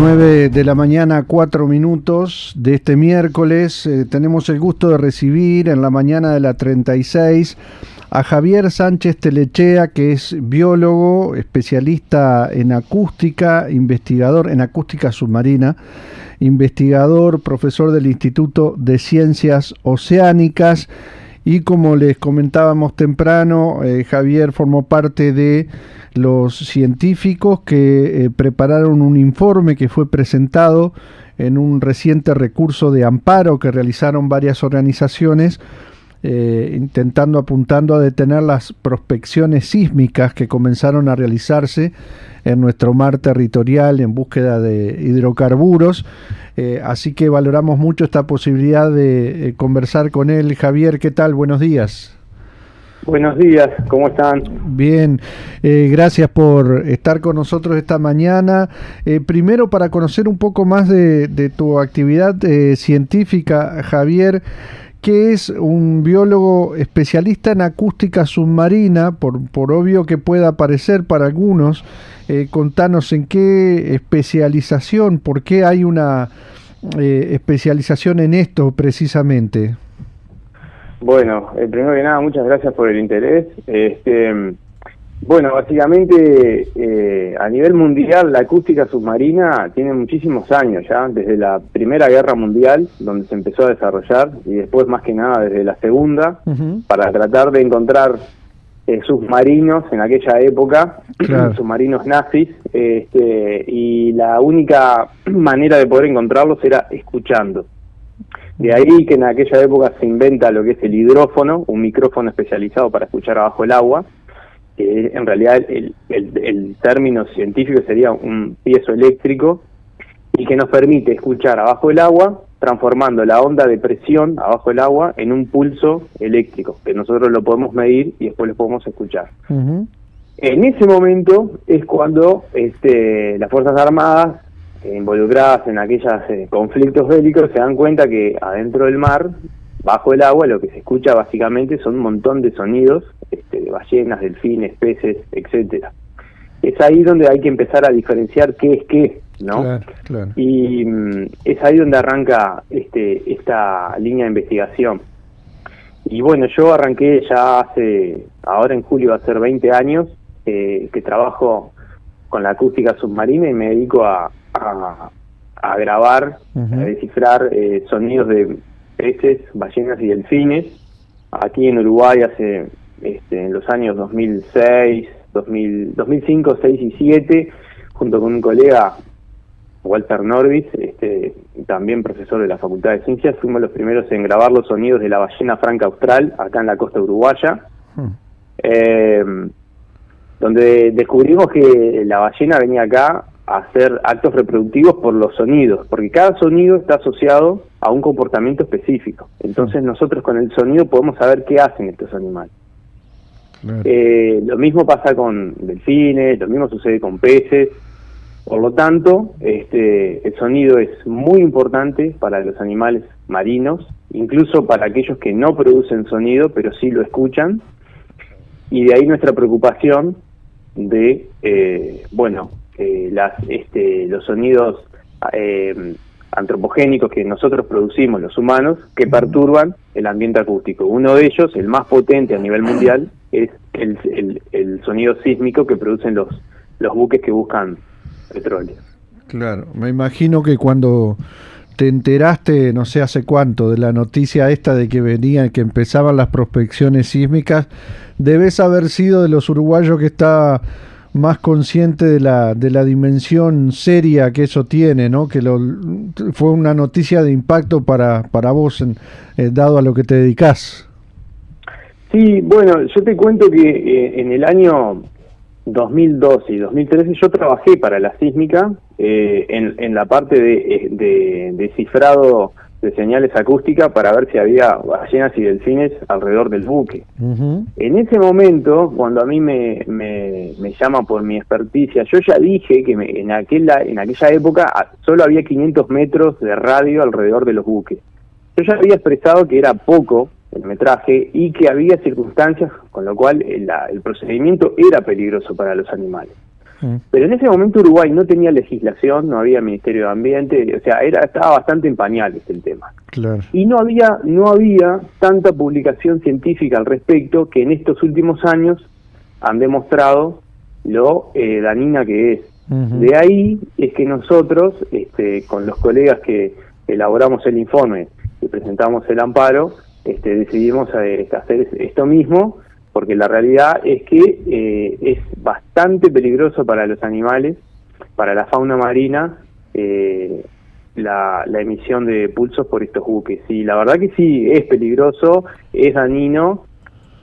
9 de la mañana, 4 minutos de este miércoles. Tenemos el gusto de recibir en la mañana de la 36 a Javier Sánchez Telechea, que es biólogo, especialista en acústica, investigador en acústica submarina, investigador, profesor del Instituto de Ciencias Oceánicas. Y como les comentábamos temprano, Javier formó parte de los científicos que prepararon un informe que fue presentado en un reciente recurso de amparo que realizaron varias organizaciones, apuntando a detener las prospecciones sísmicas que comenzaron a realizarse en nuestro mar territorial en búsqueda de hidrocarburos. Así que valoramos mucho esta posibilidad de conversar con él. Javier, ¿qué tal? Buenos días. Buenos días, ¿cómo están? Bien, gracias por estar con nosotros esta mañana. Primero, para conocer un poco más de tu actividad científica, Javier, ¿qué es un biólogo especialista en acústica submarina? Por obvio que pueda parecer para algunos, contanos en qué especialización, por qué hay una especialización en esto precisamente. Bueno, primero que nada, muchas gracias por el interés. Bueno, básicamente a nivel mundial la acústica submarina tiene muchísimos años ya, desde la Primera Guerra Mundial, donde se empezó a desarrollar, y después más que nada desde la Segunda, para tratar de encontrar submarinos en aquella época, claro, submarinos nazis, y la única manera de poder encontrarlos era escuchando. De ahí que en aquella época se inventa lo que es el hidrófono, un micrófono especializado para escuchar abajo el agua, que en realidad el término científico sería un piezoeléctrico, y que nos permite escuchar abajo el agua, transformando la onda de presión abajo el agua en un pulso eléctrico, que nosotros lo podemos medir y después lo podemos escuchar. En ese momento es cuando las Fuerzas Armadas, involucradas en aquellos conflictos bélicos, se dan cuenta que adentro del mar, bajo el agua, lo que se escucha básicamente son un montón de sonidos, de ballenas, delfines, peces, etcétera. Es ahí donde hay que empezar a diferenciar qué es qué, ¿no? Claro, claro. Y es ahí donde arranca esta línea de investigación. Y bueno, yo arranqué ya ahora en julio va a ser 20 años, que trabajo con la acústica submarina y me dedico a grabar, a descifrar sonidos de peces, ballenas y delfines. Aquí en Uruguay hace en los años 2006, 2005, 6 y 7, junto con un colega, Walter Norbis, también profesor de la Facultad de Ciencias, fuimos los primeros en grabar los sonidos de la ballena franca austral, acá en la costa uruguaya, donde descubrimos que la ballena venía acá a hacer actos reproductivos por los sonidos, porque cada sonido está asociado a un comportamiento específico. Entonces nosotros con el sonido podemos saber qué hacen estos animales. Claro. Lo mismo pasa con delfines, lo mismo sucede con peces. Por lo tanto, el sonido es muy importante para los animales marinos, incluso para aquellos que no producen sonido, pero sí lo escuchan. Y de ahí nuestra preocupación de, los sonidos antropogénicos que nosotros producimos los humanos, que perturban el ambiente acústico. Uno de ellos, el más potente a nivel mundial, es el sonido sísmico que producen los buques que buscan petróleo. Claro, me imagino que cuando te enteraste, no sé hace cuánto, de la noticia esta de que empezaban las prospecciones sísmicas, debes haber sido de los uruguayos que está más consciente de la dimensión seria que eso tiene, ¿no? Que fue una noticia de impacto para vos, dado a lo que te dedicás. Sí, bueno, yo te cuento que en el año 2012 y 2013 yo trabajé para la sísmica en la parte de descifrado de señales acústicas para ver si había ballenas y delfines alrededor del buque. En ese momento, cuando a mí me llaman por mi experticia, yo ya dije que en aquella época solo había 500 metros de radio alrededor de los buques. Yo ya había expresado que era poco el metraje y que había circunstancias con lo cual el procedimiento era peligroso para los animales. Pero en ese momento Uruguay no tenía legislación, no había Ministerio de Ambiente, o sea, estaba bastante en pañales el tema. Claro. Y no había tanta publicación científica al respecto, que en estos últimos años han demostrado lo dañina que es. De ahí es que nosotros, con los colegas que elaboramos el informe y presentamos el amparo, decidimos hacer esto mismo, porque la realidad es que es bastante peligroso para los animales, para la fauna marina, la emisión de pulsos por estos buques. Y la verdad que sí, es peligroso, es dañino,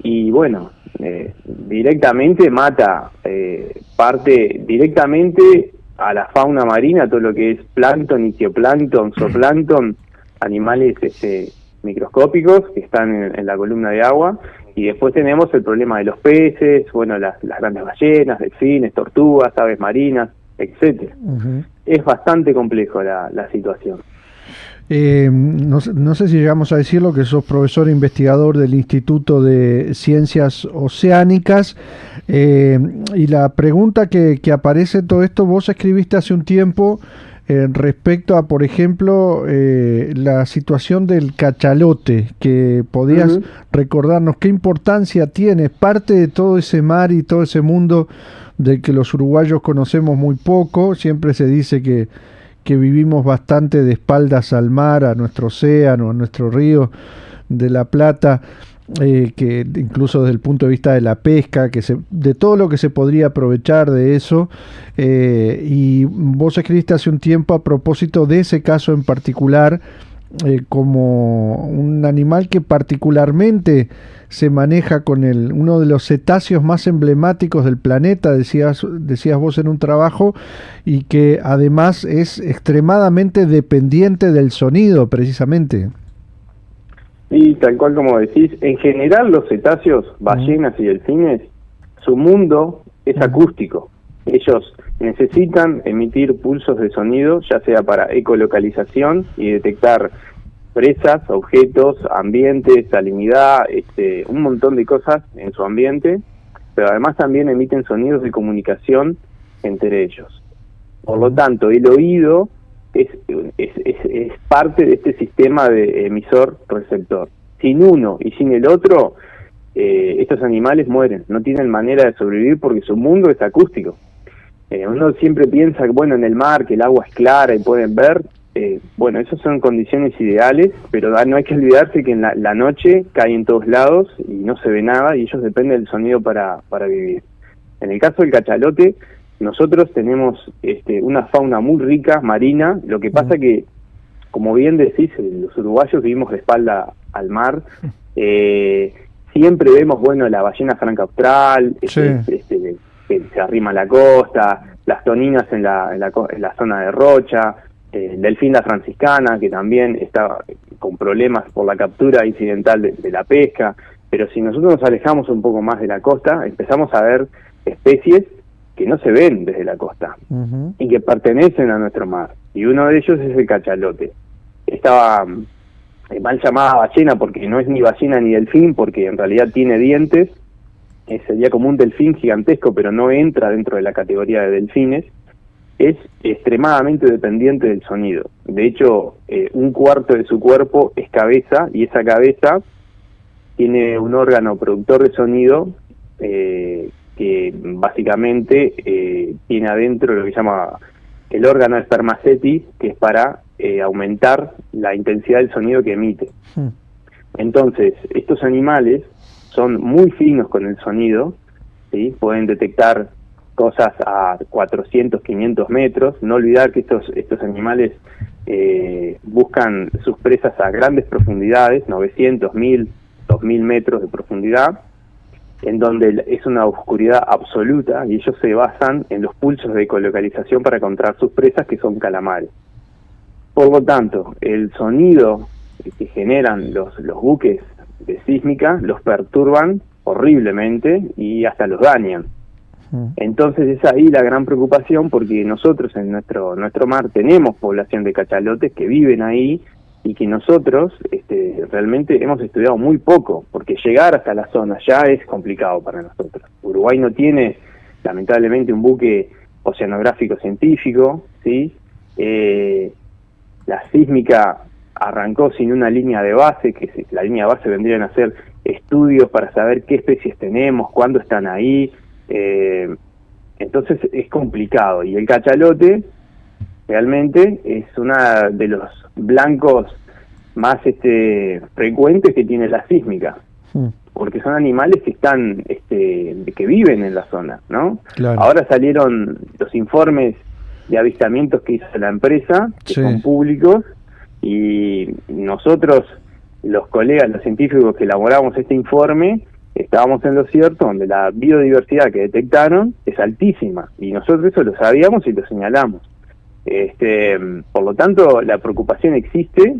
y bueno, directamente mata directamente a la fauna marina, todo lo que es plancton, ictioplancton, zooplancton, animales microscópicos que están en la columna de agua. Y después tenemos el problema de los peces, bueno, las grandes ballenas, delfines, tortugas, aves marinas, etcétera. Es bastante complejo la situación. No sé si llegamos a decirlo, que sos profesor e investigador del Instituto de Ciencias Oceánicas, y la pregunta que aparece en todo esto, vos escribiste hace un tiempo respecto a, por ejemplo, la situación del cachalote, que podías recordarnos qué importancia tiene, parte de todo ese mar y todo ese mundo del que los uruguayos conocemos muy poco. Siempre se dice que vivimos bastante de espaldas al mar, a nuestro océano, a nuestro río de la Plata, que incluso desde el punto de vista de la pesca, de todo lo que se podría aprovechar de eso, y vos escribiste hace un tiempo a propósito de ese caso en particular, como un animal que particularmente se maneja con uno de los cetáceos más emblemáticos del planeta, decías vos en un trabajo, y que además es extremadamente dependiente del sonido, precisamente. Y tal cual como decís, en general los cetáceos, ballenas y delfines, su mundo es acústico. Ellos necesitan emitir pulsos de sonido, ya sea para ecolocalización y detectar presas, objetos, ambientes, salinidad, un montón de cosas en su ambiente, pero además también emiten sonidos de comunicación entre ellos. Por lo tanto, el oído es parte de este sistema de emisor-receptor. Sin uno y sin el otro, estos animales mueren, no tienen manera de sobrevivir porque su mundo es acústico. Uno siempre piensa que, bueno, en el mar, que el agua es clara y pueden ver. Bueno, esas son condiciones ideales, pero no hay que olvidarse que en la noche cae en todos lados y no se ve nada, y ellos dependen del sonido para vivir. En el caso del cachalote, nosotros tenemos una fauna muy rica, marina. Lo que pasa que, como bien decís, los uruguayos vivimos de espalda al mar. Siempre vemos, bueno, la ballena franca austral, que se arrima a la costa, las toninas en la zona de Rocha, el delfín la franciscana, que también está con problemas por la captura incidental de la pesca. Pero si nosotros nos alejamos un poco más de la costa, empezamos a ver especies que no se ven desde la costa y que pertenecen a nuestro mar. Y uno de ellos es el cachalote. Estaba mal llamada ballena porque no es ni ballena ni delfín, porque en realidad tiene dientes. Sería como un delfín gigantesco, pero no entra dentro de la categoría de delfines. Es extremadamente dependiente del sonido. De hecho, un cuarto de su cuerpo es cabeza, y esa cabeza tiene un órgano productor de sonido que básicamente tiene adentro lo que se llama el órgano espermaceti, que es para aumentar la intensidad del sonido que emite. Entonces, estos animales son muy finos con el sonido, ¿sí? Pueden detectar cosas a 400, 500 metros. No olvidar que estos animales buscan sus presas a grandes profundidades, 900, 1000, 2000 metros de profundidad, en donde es una oscuridad absoluta, y ellos se basan en los pulsos de ecolocalización para encontrar sus presas, que son calamares. Por lo tanto, el sonido que generan los buques de sísmica los perturban horriblemente y hasta los dañan. Entonces es ahí la gran preocupación, porque nosotros en nuestro mar tenemos población de cachalotes que viven ahí, y que nosotros realmente hemos estudiado muy poco, porque llegar hasta la zona ya es complicado para nosotros. Uruguay no tiene, lamentablemente, un buque oceanográfico científico, ¿sí? La sísmica arrancó sin una línea de base, que la línea de base vendrían a ser estudios para saber qué especies tenemos, cuándo están ahí, entonces es complicado, y el cachalote realmente es uno de los blancos más frecuentes que tiene la sísmica, porque son animales que están que viven en la zona, ¿no? Claro. Ahora salieron los informes de avistamientos que hizo la empresa, que Sí. son públicos, y nosotros, los colegas, los científicos que elaboramos este informe, estábamos en lo cierto, donde la biodiversidad que detectaron es altísima, y nosotros eso lo sabíamos y lo señalamos. Por lo tanto, la preocupación existe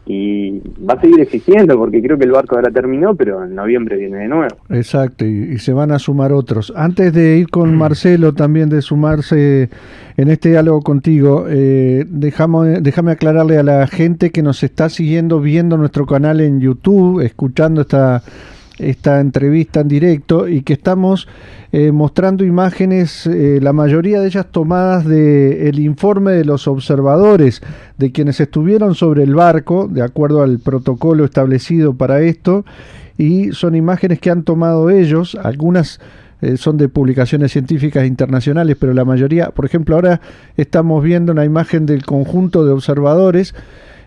y va a seguir existiendo, porque creo que el barco ahora terminó, pero en noviembre viene de nuevo. Exacto, y se van a sumar otros. Antes de ir con Marcelo, también de sumarse en este diálogo contigo, déjame aclararle a la gente que nos está siguiendo, viendo nuestro canal en YouTube, escuchando esta entrevista en directo, y que estamos mostrando imágenes, la mayoría de ellas tomadas del informe de los observadores, de quienes estuvieron sobre el barco, de acuerdo al protocolo establecido para esto, y son imágenes que han tomado ellos, algunas son de publicaciones científicas internacionales, pero la mayoría, por ejemplo, ahora estamos viendo una imagen del conjunto de observadores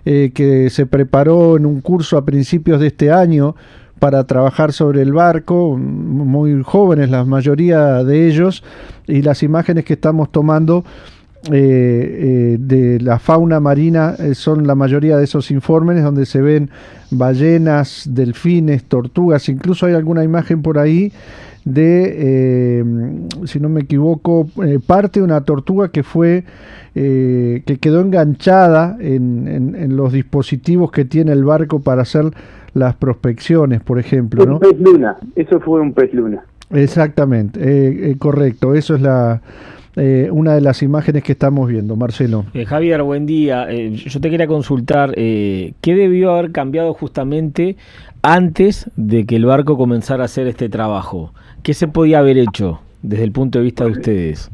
que se preparó en un curso a principios de este año para trabajar sobre el barco, muy jóvenes la mayoría de ellos, y las imágenes que estamos tomando de la fauna marina son la mayoría de esos informes donde se ven ballenas, delfines, tortugas, incluso hay alguna imagen por ahí de, si no me equivoco, parte de una tortuga que fue que quedó enganchada en los dispositivos que tiene el barco para hacer las prospecciones, por ejemplo, ¿no? Un pez luna, eso fue un pez luna. Exactamente, correcto, eso es una de las imágenes que estamos viendo. Marcelo. Javier, buen día. Yo te quería consultar, ¿qué debió haber cambiado justamente antes de que el barco comenzara a hacer este trabajo? ¿Qué se podía haber hecho desde el punto de vista de ustedes?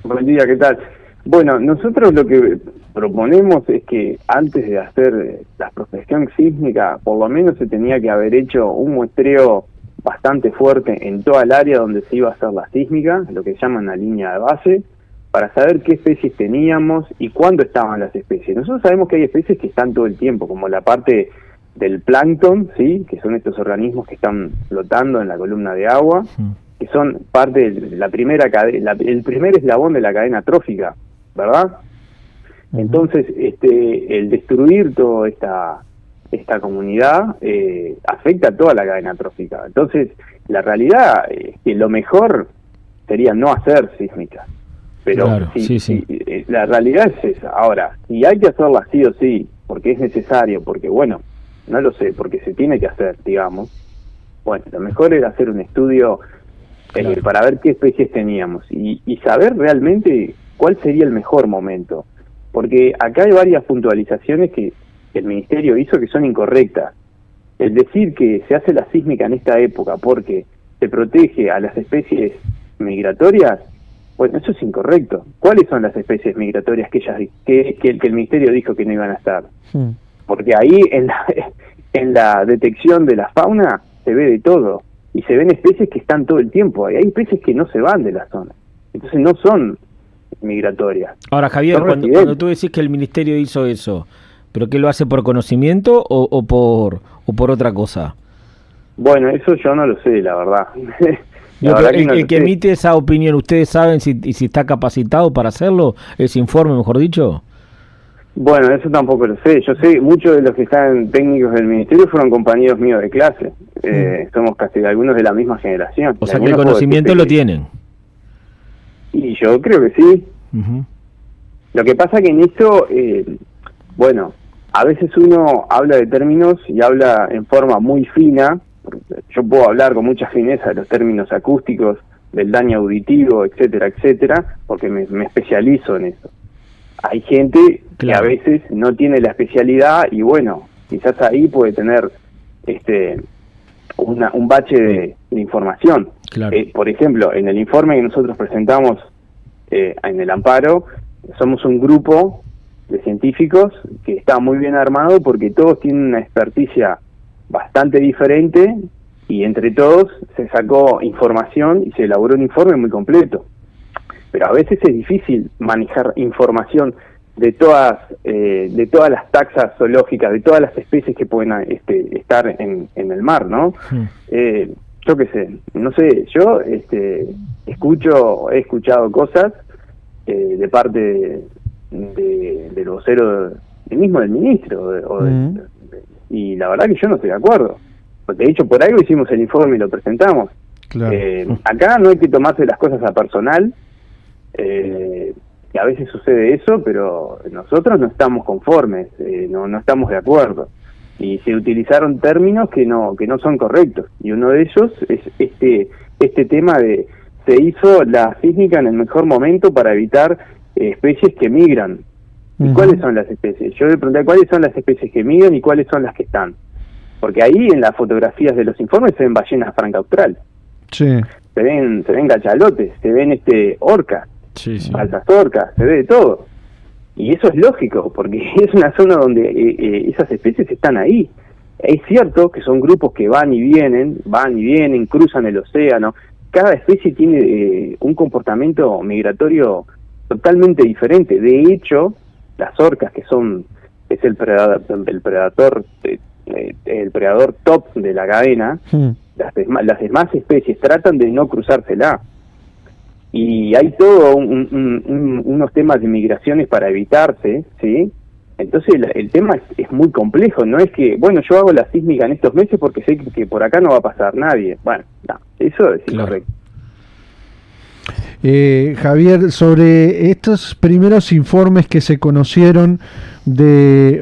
Buen día, ¿qué tal? Bueno, nosotros lo que proponemos es que antes de hacer la prospección sísmica, por lo menos se tenía que haber hecho un muestreo bastante fuerte en toda el área donde se iba a hacer la sísmica, lo que llaman la línea de base, para saber qué especies teníamos y cuándo estaban las especies. Nosotros sabemos que hay especies que están todo el tiempo, como la parte del plancton, ¿sí?, que son estos organismos que están flotando en la columna de agua, que son parte de la primera cadena, el primer eslabón de la cadena trófica, ¿verdad? Entonces, el destruir toda esta comunidad afecta a toda la cadena trófica. Entonces, la realidad es que lo mejor sería no hacer sísmica. Pero claro, sí. La realidad es esa. Ahora, si hay que hacerla sí o sí, porque es necesario, porque bueno, no lo sé, porque se tiene que hacer, digamos, bueno, lo mejor era hacer un estudio Claro. para ver qué especies teníamos y saber realmente cuál sería el mejor momento. Porque acá hay varias puntualizaciones que el Ministerio hizo que son incorrectas. El decir que se hace la sísmica en esta época porque se protege a las especies migratorias, bueno, eso es incorrecto. ¿Cuáles son las especies migratorias que el Ministerio dijo que no iban a estar? Porque ahí en la detección de la fauna se ve de todo, y se ven especies que están todo el tiempo, y hay especies que no se van de la zona, entonces no son migratorias. Ahora, Javier, cuando tú decís que el Ministerio hizo eso, ¿pero qué lo hace por conocimiento o por otra cosa? Bueno, eso yo no lo sé, la verdad. El que emite esa opinión, ¿ustedes saben si está capacitado para hacerlo? ¿Ese informe, mejor dicho? Bueno, eso tampoco lo sé. Yo sé, muchos de los que están técnicos del Ministerio fueron compañeros míos de clase. Somos casi algunos de la misma generación. O sea que el conocimiento lo tienen. Y yo creo que sí. Lo que pasa que en esto, bueno, a veces uno habla de términos y habla en forma muy fina. Yo puedo hablar con mucha fineza de los términos acústicos, del daño auditivo, etcétera, etcétera, porque me especializo en eso. Hay gente que a veces no tiene la especialidad y bueno, quizás ahí puede tener un bache de información. Claro. Por ejemplo, en el informe que nosotros presentamos en el Amparo somos un grupo de científicos que está muy bien armado porque todos tienen una experticia bastante diferente y entre todos se sacó información y se elaboró un informe muy completo. Pero a veces es difícil manejar información de todas las taxas zoológicas, de todas las especies que pueden estar en el mar, ¿no? Yo qué sé, no sé, yo he escuchado cosas de parte del vocero mismo del ministro, y la verdad que yo no estoy de acuerdo. De hecho, por algo hicimos el informe y lo presentamos. Claro. Acá no hay que tomarse las cosas a personal, que a veces sucede eso, pero nosotros no estamos conformes, no estamos de acuerdo. Y se utilizaron términos que no son correctos. Y uno de ellos es este tema de se hizo la sísmica en el mejor momento para evitar especies que migran. ¿Y cuáles son las especies? Yo le pregunté cuáles son las especies que migran y cuáles son las que están. Porque ahí en las fotografías de los informes se ven ballenas franca austral. Sí. Se ven cachalotes, se ven orcas, falsas orcas, se ve de todo. Y eso es lógico, porque es una zona donde esas especies están ahí. Es cierto que son grupos que van y vienen, cruzan el océano. Cada especie tiene un comportamiento migratorio totalmente diferente. De hecho, las orcas, que es el predador top de la cadena, las demás especies tratan de no cruzársela. Y hay todo unos temas de migraciones para evitarse, ¿sí? Entonces el tema es muy complejo, no es que, bueno, yo hago la sísmica en estos meses porque sé que por acá no va a pasar nadie. Bueno, no, eso es incorrecto. Javier, sobre estos primeros informes que se conocieron de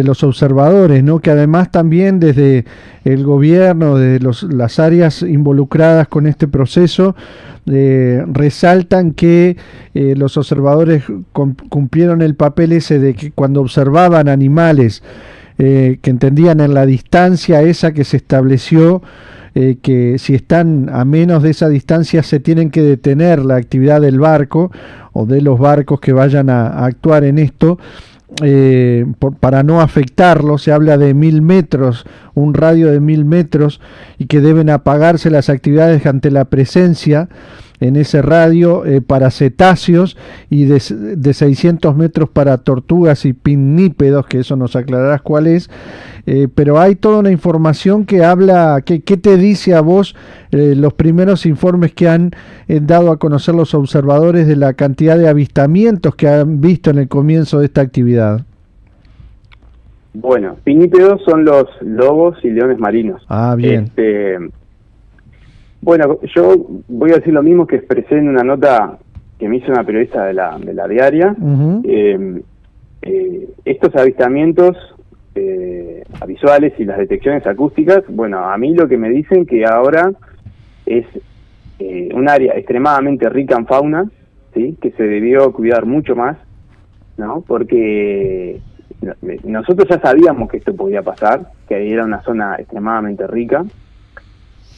los observadores, ¿no? Que además también desde el gobierno, de las áreas involucradas con este proceso, resaltan que los observadores cumplieron el papel ese de que cuando observaban animales que entendían en la distancia esa que se estableció, que si están a menos de esa distancia se tienen que detener la actividad del barco o de los barcos que vayan a actuar en esto, para no afectarlo. Se habla de 1000 metros, un radio de 1000 metros, y que deben apagarse las actividades ante la presencia en ese radio para cetáceos, y de 600 metros para tortugas y pinnípedos, que eso nos aclararás cuál es. Pero hay toda una información que habla, ¿qué te dice a vos los primeros informes que han dado a conocer los observadores de la cantidad de avistamientos que han visto en el comienzo de esta actividad? Bueno, pinnípedos son los lobos y leones marinos. Ah, bien. Bueno, yo voy a decir lo mismo que expresé en una nota que me hizo una periodista de la diaria. Estos avistamientos visuales y las detecciones acústicas, bueno, a mí lo que me dicen que ahora es un área extremadamente rica en fauna, ¿sí? Que se debió cuidar mucho más, ¿no? Porque nosotros ya sabíamos que esto podía pasar, que ahí era una zona extremadamente rica.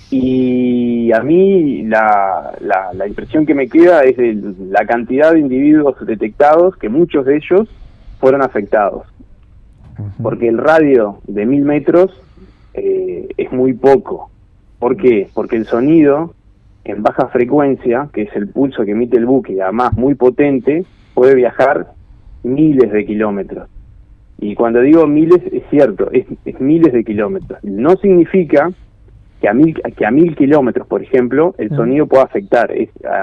Y a mí la impresión que me queda es de la cantidad de individuos detectados, que muchos de ellos fueron afectados. Porque el radio de 1000 metros es muy poco. ¿Por qué? Porque el sonido en baja frecuencia, que es el pulso que emite el buque, y además muy potente, puede viajar miles de kilómetros. Y cuando digo miles, es cierto, es miles de kilómetros. No significa que a 1000 kilómetros, por ejemplo, el sonido pueda afectar.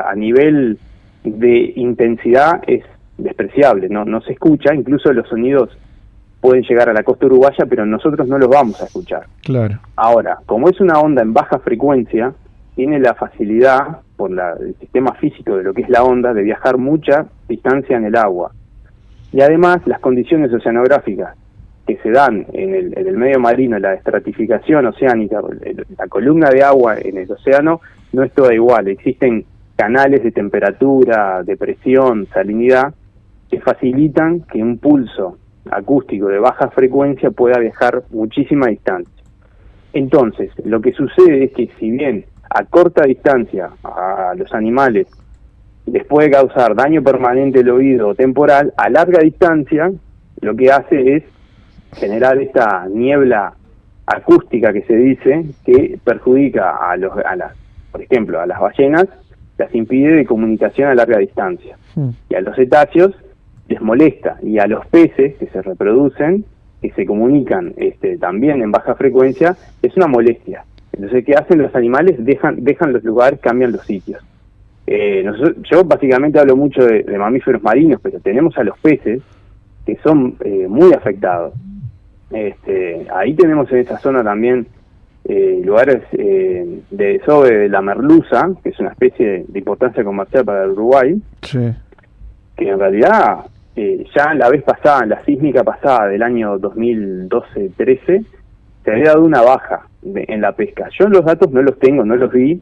A nivel de intensidad es despreciable, no se escucha. Incluso los sonidos pueden llegar a la costa uruguaya, pero nosotros no los vamos a escuchar. Claro. Ahora, como es una onda en baja frecuencia, tiene la facilidad, por el sistema físico de lo que es la onda, de viajar mucha distancia en el agua. Y además, las condiciones oceanográficas que se dan en el medio marino, la estratificación oceánica, la columna de agua en el océano, no es toda igual. Existen canales de temperatura, de presión, salinidad, que facilitan que un pulso acústico de baja frecuencia pueda viajar muchísima distancia. Entonces, lo que sucede es que si bien a corta distancia a los animales les puede causar daño permanente del oído o temporal, a larga distancia lo que hace es generar esta niebla acústica que se dice, que perjudica por ejemplo, a las ballenas, las impide de comunicación a larga distancia. Y a los cetáceos les molesta, y a los peces que se reproducen, que se comunican también en baja frecuencia, es una molestia. Entonces, ¿qué hacen los animales? Dejan los lugares, cambian los sitios. Yo básicamente hablo mucho de mamíferos marinos, pero tenemos a los peces que son muy afectados. Ahí tenemos en esta zona también lugares de desove de la merluza, que es una especie de importancia comercial para el Uruguay, sí, que en realidad ya la vez pasada, en la sísmica pasada del año 2012-13, se había dado una baja en la pesca. Yo los datos no los tengo, no los vi,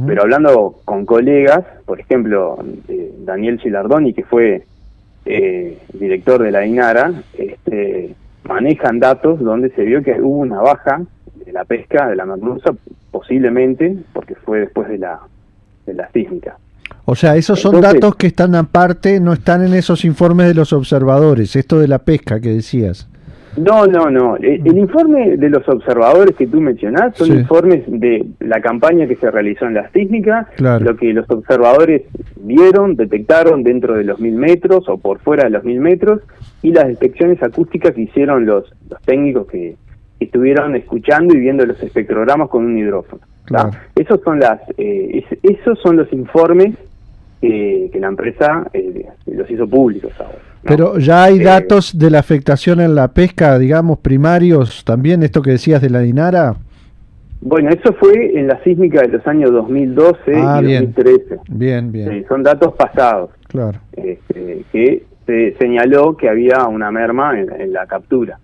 pero hablando con colegas, por ejemplo, Daniel Gilardoni, que fue director de la INARA, manejan datos donde se vio que hubo una baja de la pesca de la merluza, posiblemente porque fue después de la sísmica. O sea, esos son datos que están aparte, no están en esos informes de los observadores, esto de la pesca que decías. No. El informe de los observadores que tú mencionás son informes de la campaña que se realizó en la sísmica, claro, lo que los observadores vieron, detectaron dentro de los 1000 metros o por fuera de los 1000 metros, y las detecciones acústicas que hicieron los técnicos que estuvieron escuchando y viendo los espectrogramas con un hidrófono. Claro. Esos son los informes que la empresa los hizo públicos ahora, ¿no? Pero ya hay datos de la afectación en la pesca, digamos, primarios, también esto que decías de la INARA. Bueno, eso fue en la sísmica de los años 2012 y 2013. Bien. Sí, son datos pasados. Claro. Que se señaló que había una merma en la captura,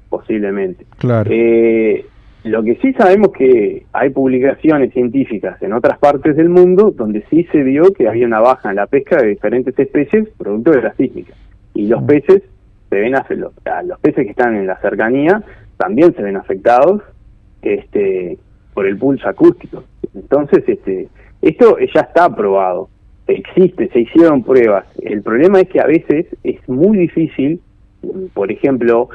posiblemente. Claro. Lo que sí sabemos que hay publicaciones científicas en otras partes del mundo donde sí se vio que había una baja en la pesca de diferentes especies producto de la sísmica. Y los peces se ven los peces que están en la cercanía también se ven afectados por el pulso acústico. Entonces, esto ya está probado, existe, se hicieron pruebas. El problema es que a veces es muy difícil, por ejemplo,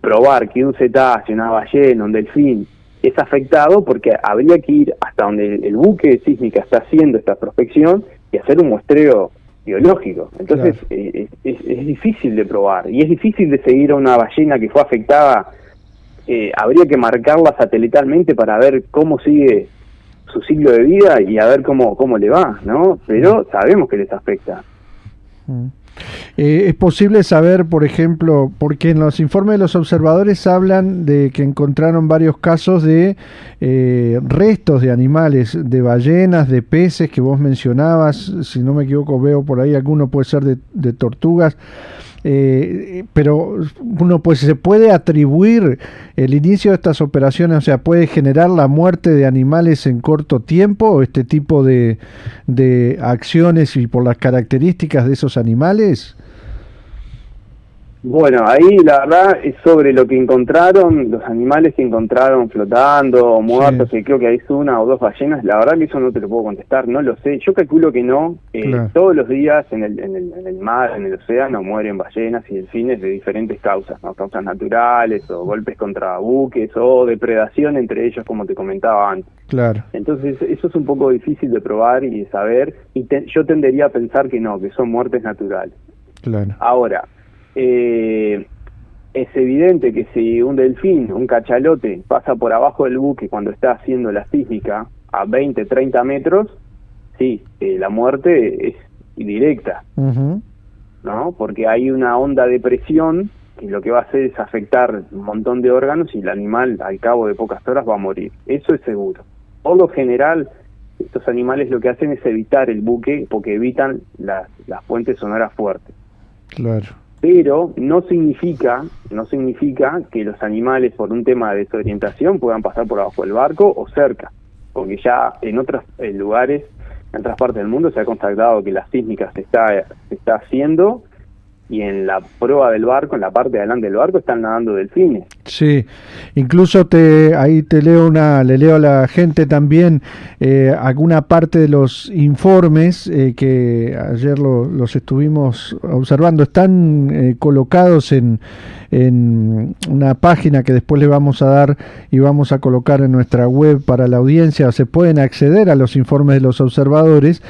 probar que un cetáceo, una ballena, un delfín es afectado, porque habría que ir hasta donde el buque de sísmica está haciendo esta prospección y hacer un muestreo biológico. Entonces, claro, es difícil de probar, y es difícil de seguir a una ballena que fue afectada. Habría que marcarla satelitalmente para ver cómo sigue su ciclo de vida y a ver cómo le va, ¿no? Pero sabemos que les afecta. Es posible saber, por ejemplo, porque en los informes de los observadores hablan de que encontraron varios casos de restos de animales, de ballenas, de peces que vos mencionabas, si no me equivoco veo por ahí alguno puede ser de tortugas, pero uno pues se puede atribuir el inicio de estas operaciones, o sea, puede generar la muerte de animales en corto tiempo, o este tipo de acciones y por las características de esos animales. Bueno, ahí la verdad es sobre lo que encontraron, los animales que encontraron flotando o muertos, que creo que hay una o dos ballenas. La verdad que eso no te lo puedo contestar, no lo sé. Yo calculo que no. Claro. Todos los días en el mar, en el océano, mueren ballenas y delfines de diferentes causas, ¿no? Causas naturales o golpes contra buques o depredación entre ellos, como te comentaba antes. Claro. Entonces eso es un poco difícil de probar y de saber, y yo tendería a pensar que no, que son muertes naturales. Claro. Ahora, es evidente que si un delfín, un cachalote, pasa por abajo del buque cuando está haciendo la sísmica a 20, 30 metros, sí, la muerte es indirecta, ¿no? Porque hay una onda de presión que lo que va a hacer es afectar un montón de órganos y el animal al cabo de pocas horas va a morir. Eso es seguro. Por lo general, estos animales lo que hacen es evitar el buque porque evitan las fuentes sonoras fuertes. Claro. Pero no significa que los animales, por un tema de desorientación, puedan pasar por abajo del barco o cerca, porque ya en otros lugares, en otras partes del mundo, se ha constatado que la sísmica se está haciendo y en la proa del barco, en la parte de adelante del barco, están nadando delfines. Sí, incluso ahí le leo a la gente también alguna parte de los informes que ayer los estuvimos observando, están colocados en una página que después le vamos a dar y vamos a colocar en nuestra web para la audiencia. Se pueden acceder a los informes de los observadores.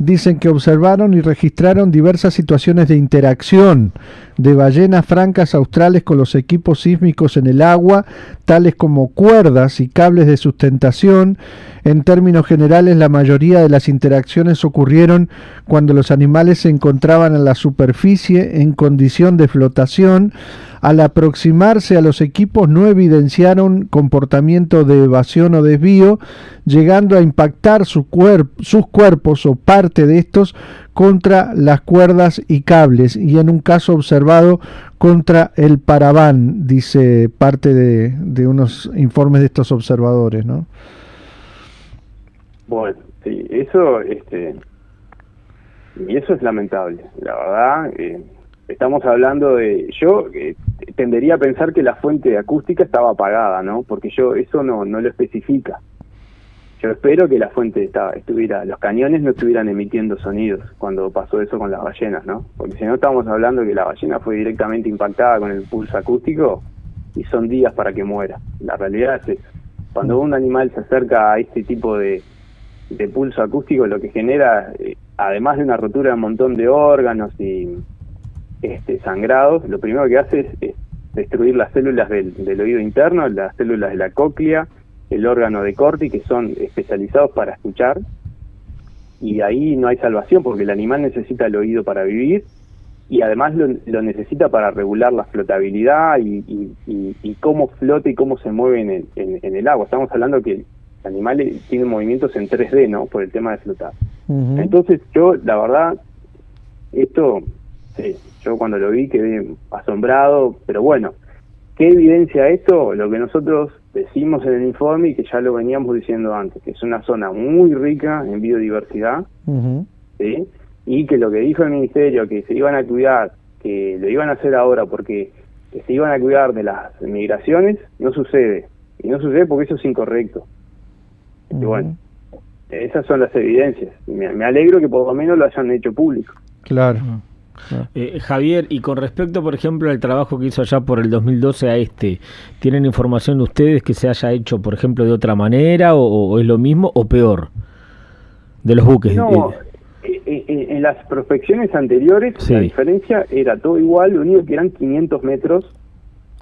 Dicen que observaron y registraron diversas situaciones de interacción de ballenas francas australes con los equipos sísmicos en el agua, tales como cuerdas y cables de sustentación. En términos generales, la mayoría de las interacciones ocurrieron cuando los animales se encontraban en la superficie en condición de flotación. Al aproximarse a los equipos no evidenciaron comportamiento de evasión o desvío, llegando a impactar sus cuerpos o parte de estos contra las cuerdas y cables, y en un caso observado contra el paraván, dice parte de unos informes de estos observadores, ¿no? Bueno, sí, eso, y eso es lamentable, la verdad. Estamos hablando de, yo tendería a pensar que la fuente acústica estaba apagada, ¿no? Porque eso no lo especifica. Yo espero que la fuente los cañones no estuvieran emitiendo sonidos cuando pasó eso con las ballenas, ¿no? Porque si no estamos hablando que la ballena fue directamente impactada con el pulso acústico y son días para que muera. La realidad es eso. Cuando un animal se acerca a este tipo de pulso acústico, lo que genera, además de una rotura de un montón de órganos y sangrados, lo primero que hace es destruir las células del oído interno, las células de la cóclea, el órgano de Corti, que son especializados para escuchar, y ahí no hay salvación porque el animal necesita el oído para vivir y además lo necesita para regular la flotabilidad y cómo flota y cómo se mueve en el agua. Estamos hablando que el animal tiene movimientos en 3D, ¿no? Por el tema de flotar. Uh-huh. Entonces yo, la verdad, yo cuando lo vi quedé asombrado, pero bueno, ¿qué evidencia esto? Lo que nosotros decimos en el informe y que ya lo veníamos diciendo antes, que es una zona muy rica en biodiversidad, uh-huh. ¿Sí? Y que lo que dijo el ministerio, que se iban a cuidar, que lo iban a hacer ahora porque que se iban a cuidar de las migraciones, no sucede. Y no sucede porque eso es incorrecto. Uh-huh. Y bueno, esas son las evidencias. Me alegro que por lo menos lo hayan hecho público. Claro. Javier, y con respecto, por ejemplo, al trabajo que hizo allá por el 2012 a ¿tienen información de ustedes que se haya hecho, por ejemplo, de otra manera o es lo mismo o peor de los buques? No, en las prospecciones anteriores sí. La diferencia era todo igual, lo único que eran 500 metros,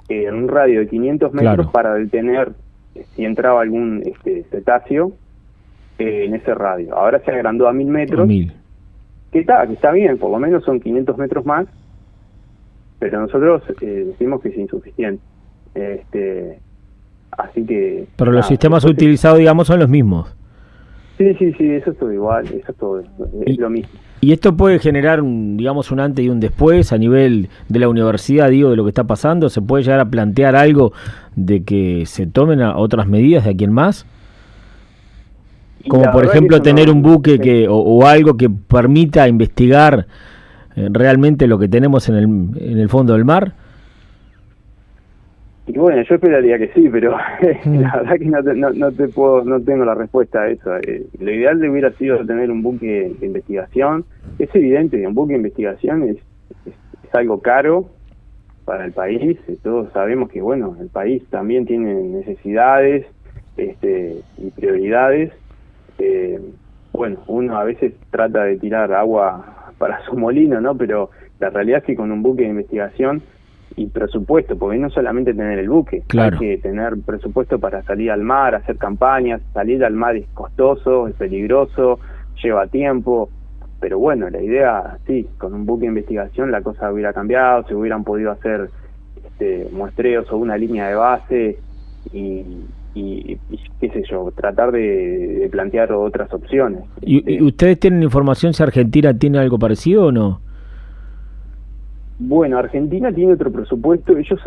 en un radio de 500 metros claro. Para detener si entraba algún cetáceo en ese radio. Ahora se agrandó a 1000 metros. 1000. Que está bien, por lo menos son 500 metros más, pero nosotros decimos que es insuficiente. Así que... Pero los sistemas utilizados, digamos, son los mismos. Sí, eso es todo igual, eso es todo, es lo mismo. ¿Y esto puede generar, digamos, un antes y un después a nivel de la universidad, de lo que está pasando? ¿Se puede llegar a plantear algo de que se tomen otras medidas de aquí en más? Como por ejemplo tener un buque o algo que permita investigar realmente lo que tenemos en el fondo del mar. Y bueno, yo esperaría que sí, pero la verdad que no tengo la respuesta a eso. Lo ideal hubiera sido tener un buque de investigación. Es evidente que un buque de investigación es algo caro para el país. Todos sabemos que bueno, el país también tiene necesidades y prioridades. Bueno, uno a veces trata de tirar agua para su molino, ¿no? Pero la realidad es que con un buque de investigación y presupuesto, porque no solamente tener el buque, claro. Hay que tener presupuesto para salir al mar, hacer campañas. Salir al mar es costoso, es peligroso, lleva tiempo, pero bueno, la idea, sí, con un buque de investigación la cosa hubiera cambiado, se hubieran podido hacer muestreos o una línea de base y qué sé yo, tratar de plantear otras opciones. ¿Y ustedes tienen información si Argentina tiene algo parecido o no? Bueno, Argentina tiene otro presupuesto, ellos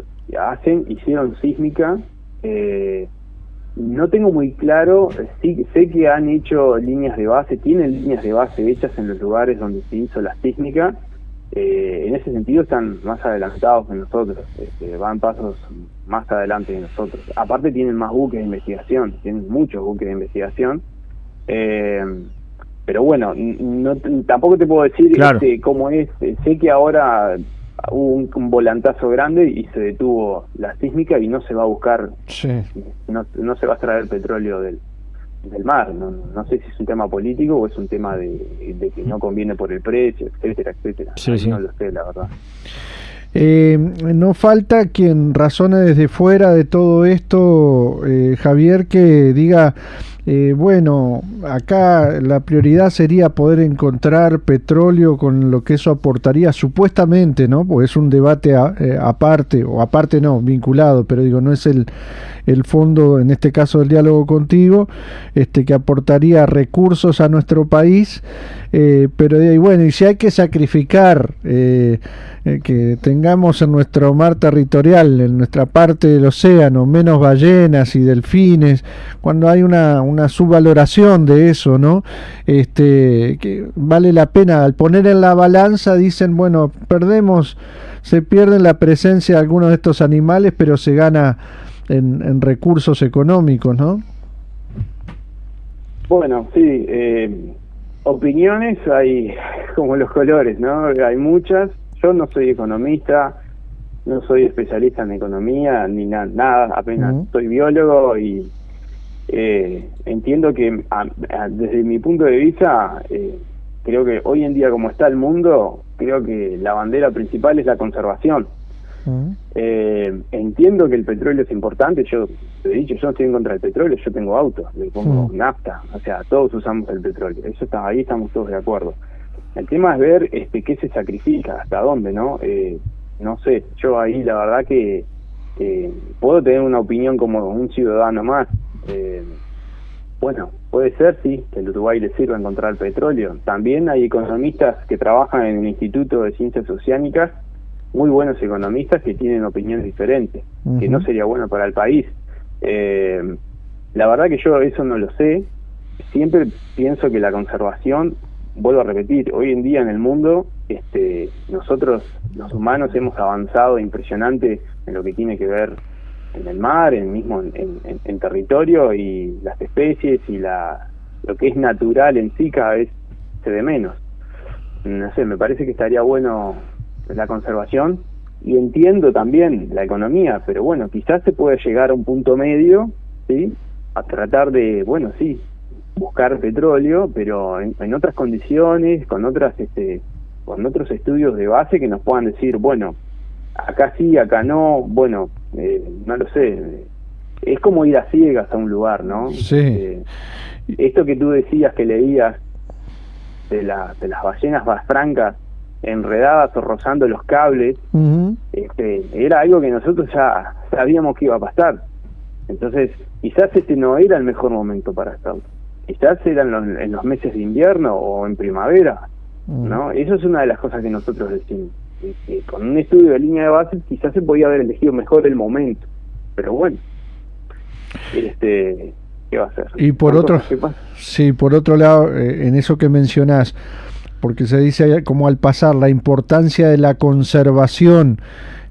hicieron sísmica, no tengo muy claro, sí, sé que han hecho líneas de base, tienen líneas de base hechas en los lugares donde se hizo la sísmica, en ese sentido están más adelantados que nosotros, van pasos más adelante que nosotros. Aparte tienen más buques de investigación, tienen muchos buques de investigación, pero bueno, tampoco te puedo decir claro, cómo es. Sé que ahora hubo un volantazo grande y se detuvo la sísmica y no se va a buscar, Sí. no se va a extraer petróleo del mar. No sé si es un tema político o es un tema de que no conviene por el precio, etcétera, etcétera. Sí, sí. No lo sé, la verdad. No falta quien razone desde fuera de todo esto, Javier, que diga, bueno, acá la prioridad sería poder encontrar petróleo con lo que eso aportaría supuestamente, ¿no? Porque es un debate aparte, o aparte no, vinculado, pero digo, no es el fondo, en este caso del diálogo contigo, que aportaría recursos a nuestro país, pero y bueno, y si hay que sacrificar que tengamos en nuestro mar territorial, en nuestra parte del océano, menos ballenas y delfines, cuando hay una subvaloración de eso, ¿no? Que vale la pena, al poner en la balanza dicen, bueno, se pierde la presencia de algunos de estos animales, pero se gana en recursos económicos, ¿no? Bueno, sí, opiniones hay como los colores, ¿no? Hay muchas. Yo no soy economista, no soy especialista en economía, ni nada, apenas soy biólogo y entiendo que desde mi punto de vista, creo que hoy en día como está el mundo, creo que la bandera principal es la conservación. Entiendo que el petróleo es importante. Yo te he dicho, yo no estoy en contra del petróleo, yo tengo autos, le pongo nafta, o sea, todos usamos el petróleo, eso está ahí, estamos todos de acuerdo. El tema es ver qué se sacrifica, hasta dónde, ¿no? No sé, yo ahí la verdad que puedo tener una opinión como un ciudadano más. Bueno, puede ser, sí, que el Uruguay le sirva encontrar petróleo. También hay economistas que trabajan en el Instituto de Ciencias Oceánicas, muy buenos economistas que tienen opiniones diferentes, que no sería bueno para el país. La verdad que yo eso no lo sé. Siempre pienso que la conservación, vuelvo a repetir, hoy en día en el mundo, nosotros los humanos hemos avanzado impresionante en lo que tiene que ver en el mar, en territorio, y las especies y lo que es natural en sí cada vez se ve menos. No sé, me parece que estaría bueno la conservación, y entiendo también la economía, pero bueno, quizás se puede llegar a un punto medio, ¿sí? A tratar de, bueno, sí, buscar petróleo, pero en otras condiciones, con otros estudios de base que nos puedan decir, bueno, acá sí, acá no, bueno, no lo sé, es como ir a ciegas a un lugar, ¿no? Sí. Esto que tú decías, que leías de las ballenas francas enredadas o rozando los cables, era algo que nosotros ya sabíamos que iba a pasar. Entonces, quizás no era el mejor momento para hacerlo. Quizás eran en los meses de invierno o en primavera, ¿no? Eso es una de las cosas que nosotros decimos. Con un estudio de línea de base quizás se podía haber elegido mejor el momento, pero bueno, ¿qué va a hacer? Y por otro lado, en eso que mencionás, porque se dice como al pasar la importancia de la conservación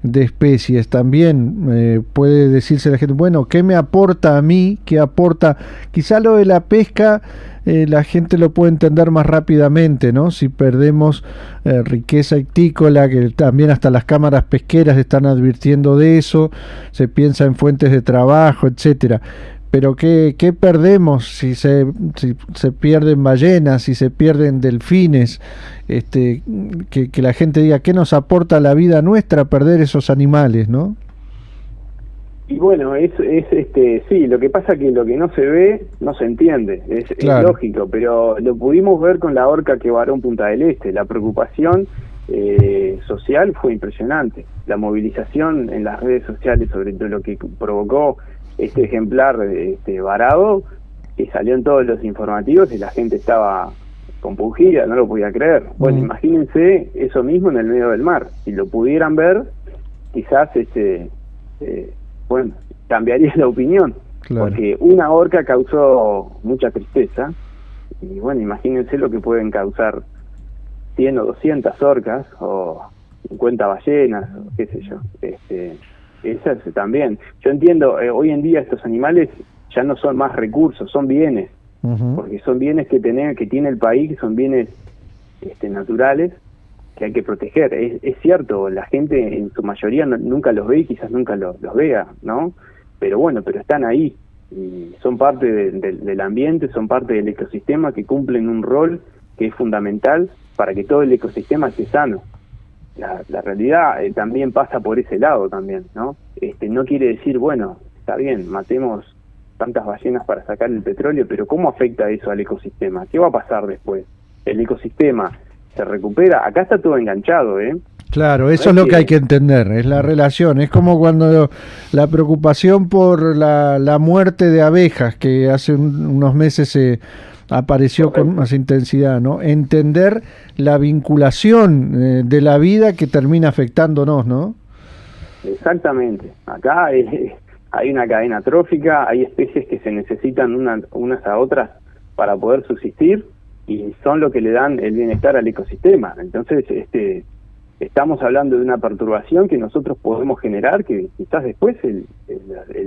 de especies, también puede decirse la gente, bueno, ¿qué me aporta a mí? ¿Qué aporta? Quizá lo de la pesca la gente lo puede entender más rápidamente, ¿no? Si perdemos riqueza ictícola, que también hasta las cámaras pesqueras están advirtiendo de eso, se piensa en fuentes de trabajo, etcétera. Pero ¿qué perdemos si se pierden ballenas, si se pierden delfines? Que la gente diga, ¿qué nos aporta la vida nuestra perder esos animales, no? Y bueno, sí, lo que pasa que lo que no se ve, no se entiende, Claro. Es lógico, pero lo pudimos ver con la orca que varó en Punta del Este. La preocupación social fue impresionante. La movilización en las redes sociales sobre todo lo que provocó este ejemplar varado, que salió en todos los informativos y la gente estaba compungida, no lo podía creer. Bueno, imagínense eso mismo en el medio del mar. Si lo pudieran ver, quizás bueno, cambiaría la opinión. Claro. Porque una orca causó mucha tristeza, y bueno, imagínense lo que pueden causar 100 o 200 orcas o 50 ballenas, o qué sé yo. Esas también. Yo entiendo, hoy en día estos animales ya no son más recursos, son bienes, porque son bienes que tiene el país, son bienes naturales que hay que proteger. Es cierto, la gente en su mayoría nunca los ve y quizás nunca los vea, ¿no? Pero bueno, pero están ahí y son parte del ambiente, son parte del ecosistema, que cumplen un rol que es fundamental para que todo el ecosistema esté sano. La realidad también pasa por ese lado también, ¿no? No quiere decir, bueno, está bien, matemos tantas ballenas para sacar el petróleo, pero ¿cómo afecta eso al ecosistema? ¿Qué va a pasar después? ¿El ecosistema se recupera? Acá está todo enganchado, ¿eh? Claro, eso es lo que hay que entender, es la relación. Es como cuando la preocupación por la muerte de abejas, que hace unos meses apareció con más intensidad, ¿no? Entender la vinculación de la vida que termina afectándonos, ¿no? Exactamente. Acá hay una cadena trófica, hay especies que se necesitan unas a otras para poder subsistir y son lo que le dan el bienestar al ecosistema. Entonces, estamos hablando de una perturbación que nosotros podemos generar, que quizás después el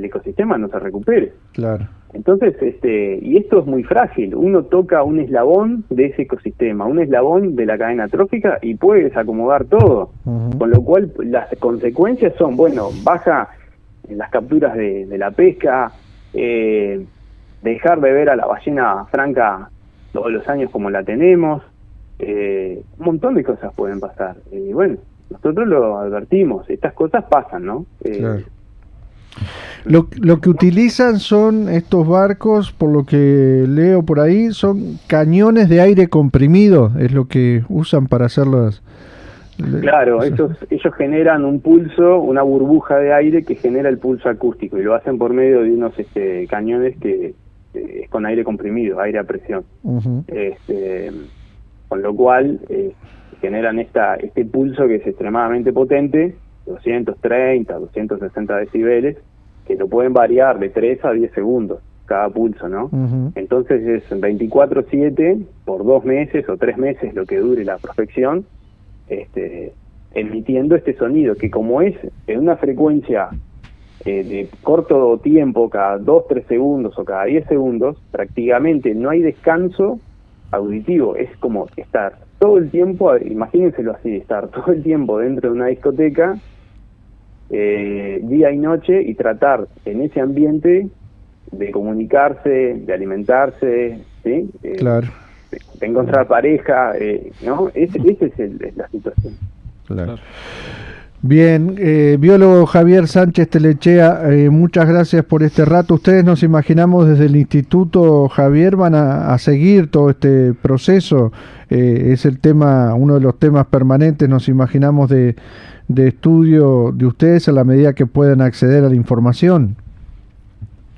ecosistema no se recupere. Claro. Entonces, y esto es muy frágil. Uno toca un eslabón de ese ecosistema, un eslabón de la cadena trófica y puede desacomodar todo. Con lo cual, las consecuencias son, bueno, baja en las capturas de la pesca, dejar de ver a la ballena franca todos los años como la tenemos. Un montón de cosas pueden pasar. Y bueno, nosotros lo advertimos, estas cosas pasan, ¿no? Claro. Lo que utilizan son estos barcos, por lo que leo por ahí, son cañones de aire comprimido, es lo que usan para hacerlas. Claro, ellos generan un pulso, una burbuja de aire que genera el pulso acústico y lo hacen por medio de unos cañones que es con aire comprimido, aire a presión. Con lo cual generan este pulso que es extremadamente potente, 230, 260 decibeles, que lo pueden variar de 3 a 10 segundos cada pulso, ¿no? Entonces es 24/7 por 2 meses o 3 meses lo que dure la prospección, emitiendo este sonido que, como es en una frecuencia de corto tiempo, cada 2-3 segundos o cada 10 segundos, prácticamente no hay descanso auditivo. Es como estar todo el tiempo, imagínenselo así, estar todo el tiempo dentro de una discoteca, día y noche, y tratar en ese ambiente de comunicarse, de alimentarse, ¿sí? Claro. De encontrar pareja, ¿no? Esa es la situación. Claro. Bien, biólogo Javier Sánchez Telechea, muchas gracias por este rato. Ustedes, nos imaginamos, desde el Instituto, Javier, van a seguir todo este proceso. Es el tema, uno de los temas permanentes, nos imaginamos, de estudio de ustedes, a la medida que puedan acceder a la información.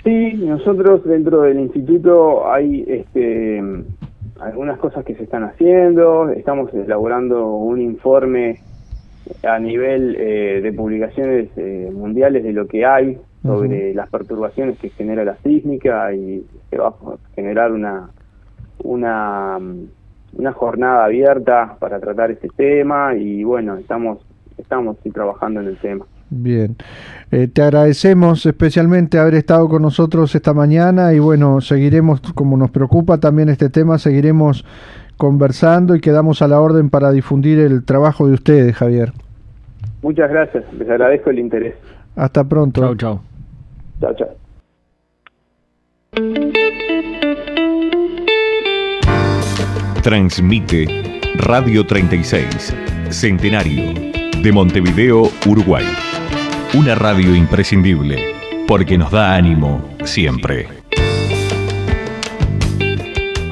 Sí, nosotros dentro del instituto hay algunas cosas que se están haciendo. Estamos elaborando un informe a nivel de publicaciones mundiales de lo que hay sobre las perturbaciones que genera la sísmica, y se va a generar una jornada abierta para tratar este tema, y bueno, estamos trabajando en el tema. Bien, te agradecemos especialmente haber estado con nosotros esta mañana, y bueno, seguiremos, como nos preocupa también este tema, seguiremos conversando y quedamos a la orden para difundir el trabajo de ustedes, Javier. Muchas gracias, les agradezco el interés. Hasta pronto. Chau, chau. Chao, chao. Transmite Radio 36, Centenario, de Montevideo, Uruguay. Una radio imprescindible, porque nos da ánimo siempre.